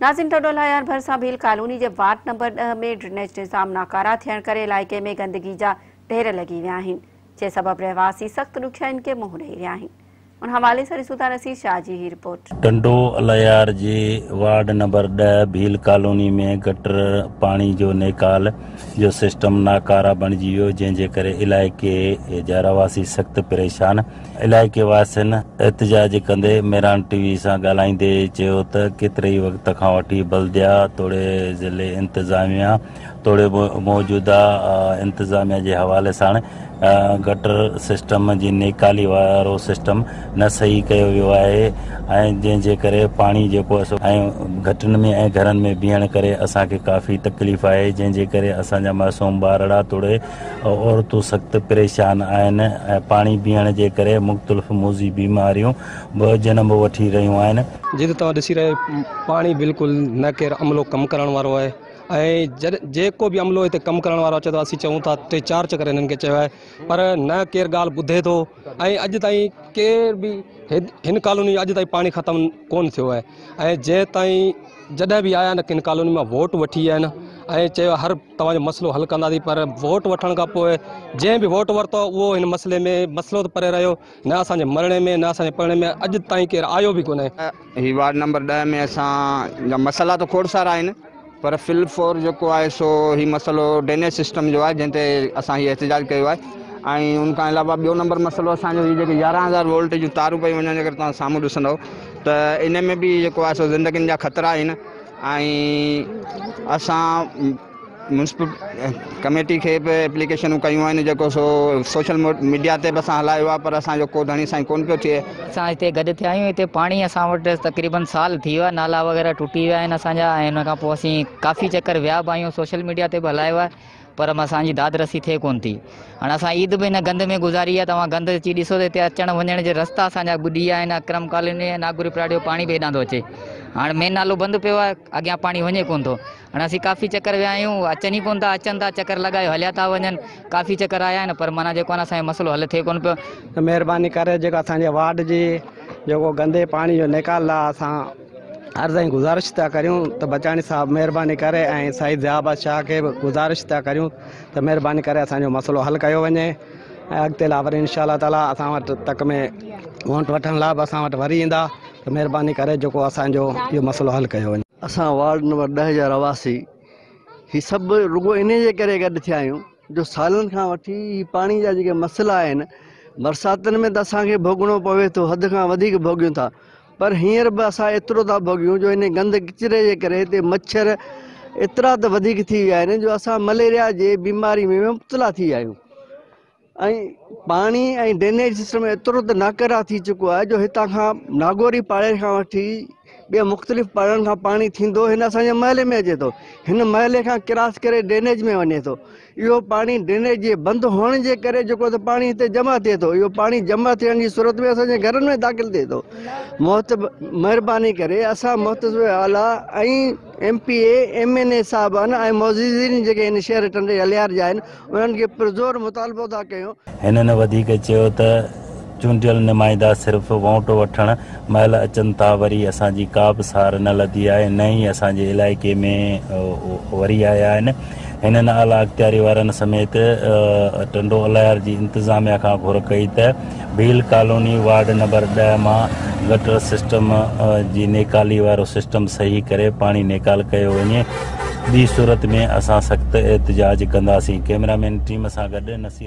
Nazim Tando lawyer भरसा Bhil colony के ward number 10 में drainage निज़ाम नाकारा थियण करे इलाइक़े में गंदगी जा ढेर लगी विया आहिनि, जे सबब रहवासी सख्त ॾुखियाईनि के मुंहुं ॾेई रहिया आहिनि। उन हवाले से ॾिसूं था नसीर शाह जी ही रिपोर्ट। टंडो लयार जे वार्ड नंबर 10 भील कॉलोनी में गटर पानी जो निकाल जो सिस्टम नाकारा बणिजी वियो, जंहिंजे करे इलाइक़े जा रहवासी सख्त परेशान। इलाइक़े वासियुनि एहतजाज कंदे मेरान टीवी सां ॻाल्हाईंदे चयो त केतिरे ई वक़्त खां वठी बल्दिया तोड़े ज़िले इंतज़ामिया तोड़े मौजूदा इंतज़ामिया जे हवाले सां गटर सिस्टम जी निकाली वारो सिस्टम न सही कयो वियो आहे ऐं जंहिंजे करे पाणी जेको ऐं घटनि में ऐं घरनि में बीहण करे असांखे काफ़ी तकलीफ़ आहे, जंहिंजे करे असांजा मासूम ॿारड़ा तोड़े औरतूं सख़्तु परेशान आहिनि ऐं पाणी बीहण जे करे मुख़्तलिफ़ मौज़ी बीमारियूं जनम वठी रहियूं आहिनि। जिते तव्हां ॾिसी रहे पाणी बिल्कुलु न केरु अमलो कमु करण वारो आहे ऐं जेको बि अमलो हिते कमु करण वारो अचे थो असीं चऊं था 3-4 चकर हिननि खे चयो आहे पर न केरु ॻाल्हि ॿुधे थो ऐं अॼु ताईं केर बि हिन कॉलोनी अॼु ताईं पाणी ख़तमु कोन थियो आहे ऐं जे ताईं जॾहिं बि आया न किन कॉलोनी मां वोट वठी आहिनि ऐं चयो हर तव्हांजो मसइलो हल कंदासीं, पर वोट वठण खां पोइ जंहिं बि वोट वरितो उहो हिन मसइले में मसइलो त परे रहियो, न असांजे मरणे में न असांजे पढ़ने में अॼु ताईं केरु आयो बि कोन्हे। ही वार्ड नंबर 10 में असांजा मसइला त खोड़ सारा आहिनि पर फिलफोर जेको आहे सो ही मसइलो ड्रेनेज सिस्टम जो आहे जंहिं ते असां हीउ एहतजाज कयो आहे ऐं उन खां अलावा ॿियो नंबर मसइलो असांजो हीउ जेके 11,000 वोल्ट जूं तारूं पई वञनि, अगरि तव्हां साम्हूं ॾिसंदव त इन में बि जेको आहे सो ज़िंदगियुनि जा ख़तरा आहिनि ऐं असां म्यूनसिपल कमेटी खे बि एप्लीकेशनूं कयूं आहिनि जेको सो सोशल मीडिया ते बि असां हलायो आहे पर असांजो को धणी साईं कोन पियो थिए। असां हिते गॾु थिया आहियूं, हिते पाणी असां वटि तक़रीबन साल थी वियो आहे, नाला वग़ैरह टुटी विया आहिनि असांजा ऐं हुन खां पोइ असीं काफ़ी चकर विया बि आहियूं, सोशल मीडिया ते बि हलायो आहे पर असांजी दाद रसी थिए कोन थी। हाणे असां ईद बि हिन गंद में गुज़ारी आहे, तव्हां गंद अची ॾिसो त हिते अचण वञण जे रस्ता असांजा ॿुॾी विया आहिनि, अक्रम कॉलोनी ऐं नागुरी प्लाट जो पाणी बि हेॾां थो अचे, हाणे मेन नालो बंदि पियो आहे, अॻियां पाणी वञे कोन थो। हाणे असीं काफ़ी चकर विया आहियूं, अचनि ई कोन था, अचनि था चकर लॻायो हलिया था वञनि, काफ़ी चकर आया आहिनि पर माना जेको आहे असांजो मसइलो हल थिए कोन पियो। त महिरबानी करे जेको असांजे वार्ड जी जेको गंदे पाणी जो निकाल आहे असां हर ताईं गुज़ारिश था करियूं त बचाणी साहब महिरबानी करे ऐं साईं ज़ियाबाद शाह खे बि गुज़ारिश था करियूं त महिरबानी करे असांजो मसइलो हल कयो वञे ऐं अॻिते लाइ वरी इंशाअल्लाह ताला असां वटि तक में वोट वठण लाइ बि असां वटि वरी ईंदा त महिरबानी करे जेको असांजो इहो मसइलो हल कयो वञे। असां वार्ड नंबर 10 जा रवासी ही सभु रुगो इन जे करे गॾु थिया आहियूं जो सालनि खां वठी पाणी जा जेके मसइला आहिनि बरसातुनि में त असांखे भोगणो पवे थो, हद खां वधीक भोगियूं था, पर हींअर बि असां एतिरो था भोगियूं जो इन गंद किचिरे जे करे हिते मच्छर एतिरा त वधीक थी विया आहिनि जो असां मलेरिया जे बीमारी में मुब्तला थी विया आहियूं ऐं पाणी ऐं ड्रेनेज सिस्टम एतिरो त नाकारा थी चुको आहे जो हितां खां नागोरी पाड़े खां वठी ॿिया मुख़्तलिफ़ पाड़नि खां पाणी थींदो हिन असांजे महले में अचे थो, हिन महले खां क्रॉस करे ड्रेनेज में वञे थो, इहो पाणी ड्रेनेज जे बंदि हुअण जे करे जेको त पाणी हिते जमा थिए थो, इहो पाणी जमा थियण जी सूरत में असांजे घरनि में दाख़िल थिए थो। महिरबानी करे असां मुहतसिब आला ऐं MPA MNA साहिबान ऐं मौजूदीन जेके हिन शहर टंडे लयार जा आहिनि उन्हनि खे पुरज़ोर मुतालबो था कयूं। हिननि वधीक चयो त चूंडियल नुमाइंदा सिर्फ़ु वोट वठण महिल अचनि था, वरी असांजी का बि सार न लधी आहे, न ई असांजे इलाइक़े में वरी आया आहिनि। हिननि आला अख़्तियारी वारनि समेत टंडो लयार जी इंतज़ामिया खां घुर कई त भील कॉलोनी वार्ड नंबर 10 मां गटर सिस्टम जी निकाली वारो सिस्टम सही करे पाणी निकाल कयो वञे, ॿी सूरत में असां सख़्तु एहतजाज कंदासीं। कैमरामैन टीम सां गॾु नसीर।